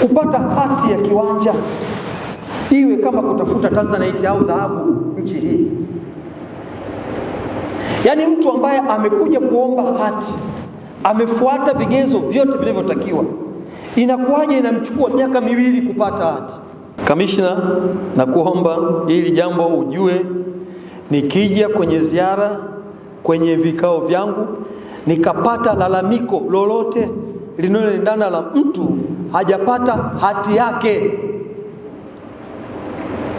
kupata hati ya kiwanja iwe kama kutafuta Tanzanite au dhahabu nchi hii. Yaani mtu ambaye amekuja kuomba hati, amefuata vigezo vyote vilivyotakiwa, inakuwaje inamchukua miaka 2 kupata hati? Kamishna, na kuomba hili jambo ujue, nikija kwenye ziara, kwenye vikao vyangu, nikapata lalamiko lolote linaloendana la mtu hajapata hati yake,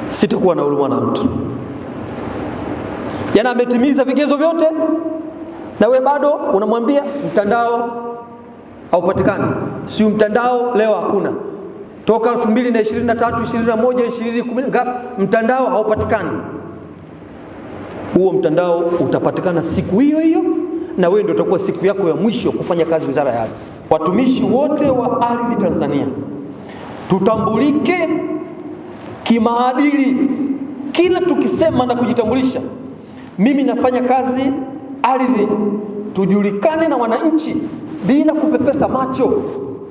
sitakuwa na huruma na mtu. Yana ametimiza vigezo vyote na we bado unamwambia mtandao haupatikani. Si mtandao leo hakuna. Toka 2023, 21, 2010 ngapi mtandao haupatikani. Huo mtandao utapatikana siku hiyo hiyo, na wewe ndio utakuwa siku yako ya mwisho kufanya kazi Wizara ya Ardhi. Watumishi wote wa ardhi Tanzania tutambulike kimaadili. Kila tukisema na kujitambulisha, mimi nafanya kazi ardhi, tujulikane na wananchi bila kupepesa macho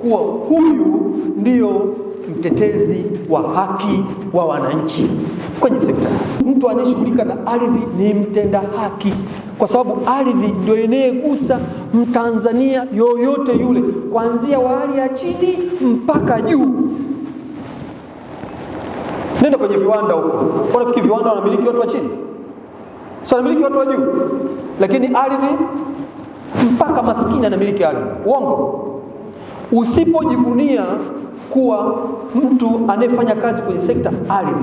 kuwa huyu ndio mtetezi wa haki wa wananchi kwenye sekta. Mtu anayeshughulika na ardhi ni mtenda haki, kwa sababu ardhi ndio inayegusa Mtanzania yoyote yule, kuanzia wa hali ya chini mpaka juu. Nenda kwenye viwanda huko, unafikiri viwanda wanamiliki watu wa chini? Sio, wanamiliki watu wa juu. Lakini ardhi mpaka maskini anamiliki ardhi. Uongo? Usipojivunia kuwa mtu anayefanya kazi kwenye sekta ardhi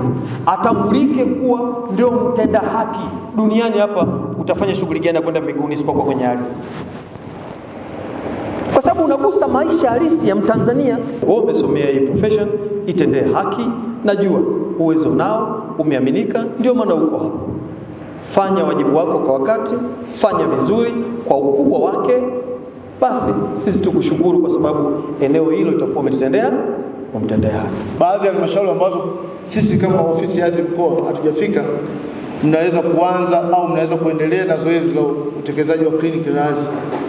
atambulike kuwa ndio mtenda haki duniani hapa, utafanya shughuli gani kwenda mbinguni isipokuwa kwenye ardhi? Kwa sababu unagusa maisha halisi ya Mtanzania. Wewe umesomea hii profession, itendee haki, najua uwezo nao, umeaminika, ndio maana uko hapo. Fanya wajibu wako kwa wakati, fanya vizuri kwa ukubwa wake, basi sisi tukushukuru kwa sababu eneo hilo litakuwa umetendea haki. Baadhi ya halmashauri ambazo sisi kama ofisi ya ardhi mkoa hatujafika, mnaweza kuanza au mnaweza kuendelea na zoezi la utekelezaji wa kliniki ya ardhi.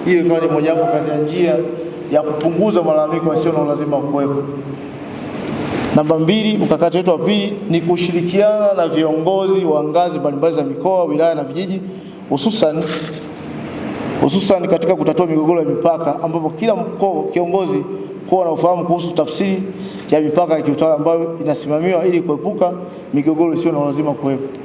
Hiyo ikawa ni mojawapo kati ya njia ya kupunguza malalamiko yasiyo na lazima kuwepo. Namba 2, mkakati wetu wa pili ni kushirikiana na viongozi wa ngazi mbalimbali za mikoa, wilaya na vijiji, hususan katika kutatua migogoro ya mipaka, ambapo kila kiongozi kuwa na ufahamu kuhusu tafsiri ya mipaka ya kiutawala ambayo inasimamiwa ili kuepuka migogoro isiyo na lazima kuwepo.